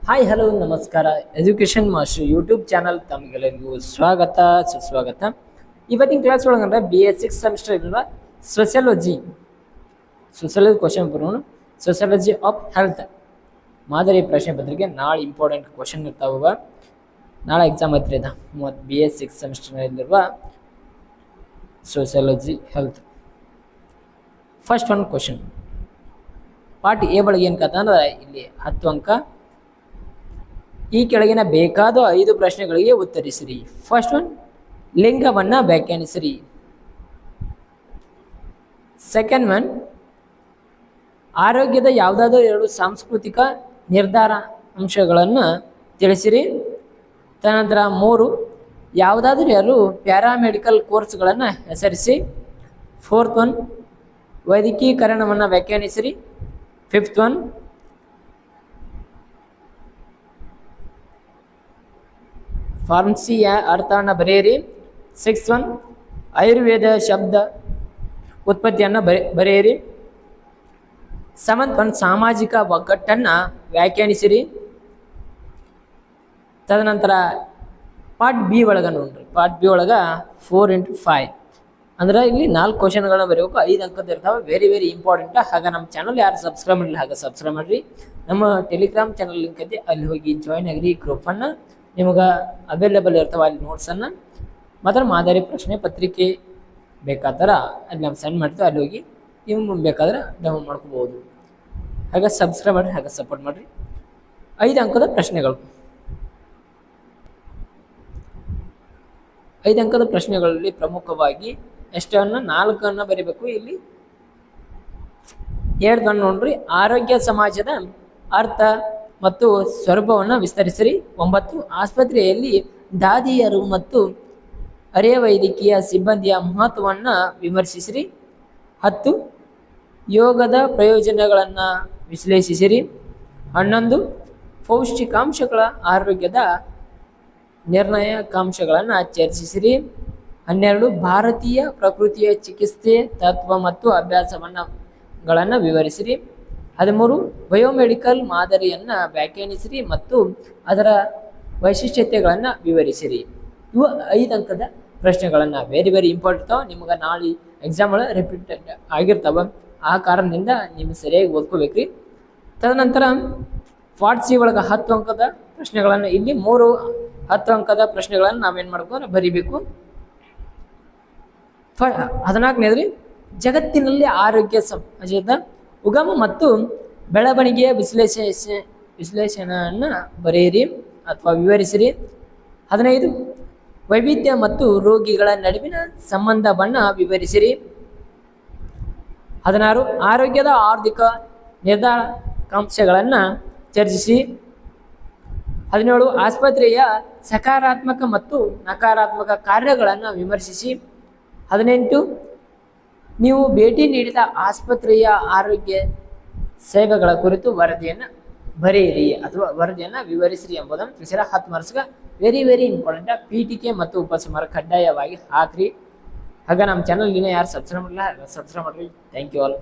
Hi hello ನಮಸ್ಕಾರ. Education master YouTube channel ತಮಗೆಲ್ಲರಿಗೂ ಸ್ವಾಗತ ಸುಸ್ವಾಗತ. ಇವತ್ತಿನ ಕ್ಲಾಸ್ ಒಳಗಂದ್ರೆ BA6 ಸೆಮಿಸ್ಟರ್ ಇರುವ ಸೋಷಿಯಾಲಜಿ ಕ್ವಶನ್ ಬರೋಣ. ಸೋಷಿಯಾಲಜಿ ಆಫ್ ಹೆಲ್ತ್ ಮಾದರಿ ಪ್ರಶ್ನೆ ಪತ್ರಿಕೆ ನಾಳೆ ಇಂಪಾರ್ಟೆಂಟ್ ಕ್ವಶನ್ ಇರ್ತಾವ. ನಾಳೆ ಎಕ್ಸಾಮ್ ಐತ್ರಿ ಅದ BA6 ಸೆಮಿಸ್ಟರ್ನಲ್ಲಿರುವ sociology health. First one question part A ಒಳಗೆ ಏನು ಕಥ ಅಂದ್ರೆ ಇಲ್ಲಿ 10 ಅಂಕ. ಈ ಕೆಳಗಿನ ಬೇಕಾದ 5 ಪ್ರಶ್ನೆಗಳಿಗೆ ಉತ್ತರಿಸಿರಿ. ಫಸ್ಟ್ ಒನ್, ಲಿಂಗವನ್ನು ವ್ಯಾಖ್ಯಾನಿಸಿರಿ. ಸೆಕೆಂಡ್ ಒನ್, ಆರೋಗ್ಯದ ಯಾವುದಾದರೂ 2 ಸಾಂಸ್ಕೃತಿಕ ನಿರ್ಧಾರ ಅಂಶಗಳನ್ನು ತಿಳಿಸಿರಿ. ತದನಂತರ 3, ಯಾವುದಾದರೂ 2 ಪ್ಯಾರಾಮೆಡಿಕಲ್ ಕೋರ್ಸ್ಗಳನ್ನು ಹೆಸರಿಸಿ. ಫೋರ್ತ್ ಒನ್, ವೈದ್ಯಕೀಕರಣವನ್ನು ವ್ಯಾಖ್ಯಾನಿಸಿರಿ. ಫಿಫ್ತ್ ಒನ್, ಫಾರ್ಮಸಿಯ ಅರ್ಥವನ್ನು ಬರೆಯಿರಿ. ಸಿಕ್ಸ್ತ್ ಒನ್, ಆಯುರ್ವೇದ ಶಬ್ದ ಉತ್ಪತ್ತಿಯನ್ನು ಬರೆಯಿರಿ. ಸೆವೆಂತ್ ಒನ್, ಸಾಮಾಜಿಕ ಒಗ್ಗಟ್ಟನ್ನು ವ್ಯಾಖ್ಯಾನಿಸಿರಿ. ತದನಂತರ ಪಾರ್ಟ್ ಬಿ ಒಳಗೆ ನೋಡ್ರಿ. ಪಾರ್ಟ್ ಬಿ ಒಳಗೆ 4x5 ಅಂದ್ರೆ ಇಲ್ಲಿ 4 ಕ್ವಶನ್ಗಳನ್ನ ಬರೀಬೇಕು. 5 ಅಂಕದ ಇರ್ತಾವೆ. Very very important. ಹಾಗೆ ನಮ್ಮ ಚಾನಲ್ ಯಾರು ಸಬ್ಸ್ಕ್ರೈಬ್ ಮಾಡಲಿ ಹಾಗೆ ಸಬ್ಸ್ಕ್ರೈಬ್ ಮಾಡಿರಿ. ನಮ್ಮ ಟೆಲಿಗ್ರಾಮ್ ಚಾನಲ್ ಲಿಂಕ್ ಐತಿ, ಅಲ್ಲಿ ಹೋಗಿ ಜಾಯ್ನ್ ಆಗಿರಿ. ಗ್ರೂಪನ್ನು ನಿಮಗೆ ಅವೈಲೇಬಲ್ ಇರ್ತಾವೆ ಅಲ್ಲಿ ನೋಟ್ಸನ್ನು. ಮಾತ್ರ ಮಾದರಿ ಪ್ರಶ್ನೆ ಪತ್ರಿಕೆ ಬೇಕಾದ್ರೆ ಅಲ್ಲಿ ನಾವು ಸೆಂಡ್ ಮಾಡ್ತೀವಿ, ಅಲ್ಲಿ ಹೋಗಿ ನೀವು ಬೇಕಾದ್ರೆ ಡೌನ್ಲೋಡ್ ಮಾಡ್ಕೋಬೋದು. ಹಾಗೆ ಸಬ್ಸ್ಕ್ರೈಬ್ ಮಾಡಿರಿ, ಹಾಗೆ ಸಪೋರ್ಟ್ ಮಾಡಿರಿ. 5 ಅಂಕದ ಪ್ರಶ್ನೆಗಳು. 5 ಅಂಕದ ಪ್ರಶ್ನೆಗಳಲ್ಲಿ ಪ್ರಮುಖವಾಗಿ ಎಷ್ಟನ್ನು 4 ಬರೀಬೇಕು. ಇಲ್ಲಿ 2 ನೋಡ್ರಿ. ಆರೋಗ್ಯ ಸಮಾಜದ ಅರ್ಥ ಮತ್ತು ಸ್ವರೂಪವನ್ನು ವಿಸ್ತರಿಸಿರಿ. 9, ಆಸ್ಪತ್ರೆಯಲ್ಲಿ ದಾದಿಯರು ಮತ್ತು ಅರೆ ವೈದ್ಯಕೀಯ ಸಿಬ್ಬಂದಿಯ ಮಹತ್ವವನ್ನು ವಿಮರ್ಶಿಸಿರಿ. 10, ಯೋಗದ ಪ್ರಯೋಜನಗಳನ್ನು ವಿಶ್ಲೇಷಿಸಿರಿ. 11, ಪೌಷ್ಟಿಕಾಂಶಗಳ ಆರೋಗ್ಯದ ನಿರ್ಣಾಯಕಾಂಶಗಳನ್ನು ಚರ್ಚಿಸಿರಿ. 12, ಭಾರತೀಯ ಪ್ರಕೃತಿಯ ಚಿಕಿತ್ಸೆ ತತ್ವ ಮತ್ತು ಅಭ್ಯಾಸಗಳನ್ನು ವಿವರಿಸಿರಿ. 13, ಬಯೋಮೆಡಿಕಲ್ ಮಾದರಿಯನ್ನು ವ್ಯಾಖ್ಯಾನಿಸಿರಿ ಮತ್ತು ಅದರ ವೈಶಿಷ್ಟ್ಯತೆಗಳನ್ನು ವಿವರಿಸಿರಿ. ಇವು 5 ಅಂಕದ ಪ್ರಶ್ನೆಗಳನ್ನು ವೆರಿ ವೆರಿ ಇಂಪಾರ್ಟೆಂಟ್ ಇರ್ತಾವೆ. ನಿಮ್ಗೆ ನಾಳೆ ಎಕ್ಸಾಮ್ ಒಳಗೆ ರಿಪೀಟೆಡ್ ಆಗಿರ್ತಾವೆ. ಆ ಕಾರಣದಿಂದ ನೀವು ಸರಿಯಾಗಿ ಓದ್ಕೋಬೇಕ್ರಿ. ತದನಂತರ ಪಾರ್ಟ್ ಸಿ ಒಳಗೆ 10 ಅಂಕದ ಪ್ರಶ್ನೆಗಳನ್ನು, ಇಲ್ಲಿ 3 10 ಅಂಕದ ಪ್ರಶ್ನೆಗಳನ್ನು ನಾವೇನು ಮಾಡ್ಕೊಂಡು ಬರಿಬೇಕು. 14ನೇದ್ರಿ, ಜಗತ್ತಿನಲ್ಲಿ ಆರೋಗ್ಯ ಸಮಾಜದ ಉಗಮ ಮತ್ತು ಬೆಳವಣಿಗೆಯ ವಿಶ್ಲೇಷಣೆಯನ್ನು ಬರೆಯಿರಿ ಅಥವಾ ವಿವರಿಸಿರಿ. 15, ವೈವಿಧ್ಯ ಮತ್ತು ರೋಗಿಗಳ ನಡುವಿನ ಸಂಬಂಧವನ್ನು ವಿವರಿಸಿರಿ. 16, ಆರೋಗ್ಯದ ಆರ್ಥಿಕ ನಿರ್ಧಾರಕಾಂಶಗಳನ್ನು ಚರ್ಚಿಸಿ. 17, ಆಸ್ಪತ್ರೆಯ ಸಕಾರಾತ್ಮಕ ಮತ್ತು ನಕಾರಾತ್ಮಕ ಕಾರ್ಯಗಳನ್ನು ವಿಮರ್ಶಿಸಿ. 18, ನೀವು ಭೇಟಿ ನೀಡಿದ ಆಸ್ಪತ್ರೆಯ ಆರೋಗ್ಯ ಸೇವೆಗಳ ಕುರಿತು ವರದಿಯನ್ನು ಬರೆಯಿರಿ ಅಥವಾ ವರದಿಯನ್ನು ವಿವರಿಸಿರಿ ಎಂಬುದನ್ನು ತಿಳಿಸಿರ. 10 ಮಾರ್ಕ್ಸ್ಗೆ ವೆರಿ ವೆರಿ ಇಂಪಾರ್ಟೆಂಟ್. ಪೀಠಿಕೆ ಮತ್ತು ಉಪಸಂಹಾರ ಕಡ್ಡಾಯವಾಗಿ ಹಾಕ್ರಿ. ಹಾಗೆ ನಮ್ಮ ಚಾನಲ್ ಇನ್ನೂ ಯಾರು ಸಬ್ಸ್ಕ್ರೈಬ್ ಮಾಡಲ್ಲ ಸಬ್ಸ್ಕ್ರೈಬ್ ಮಾಡಿರಿ. Thank you all.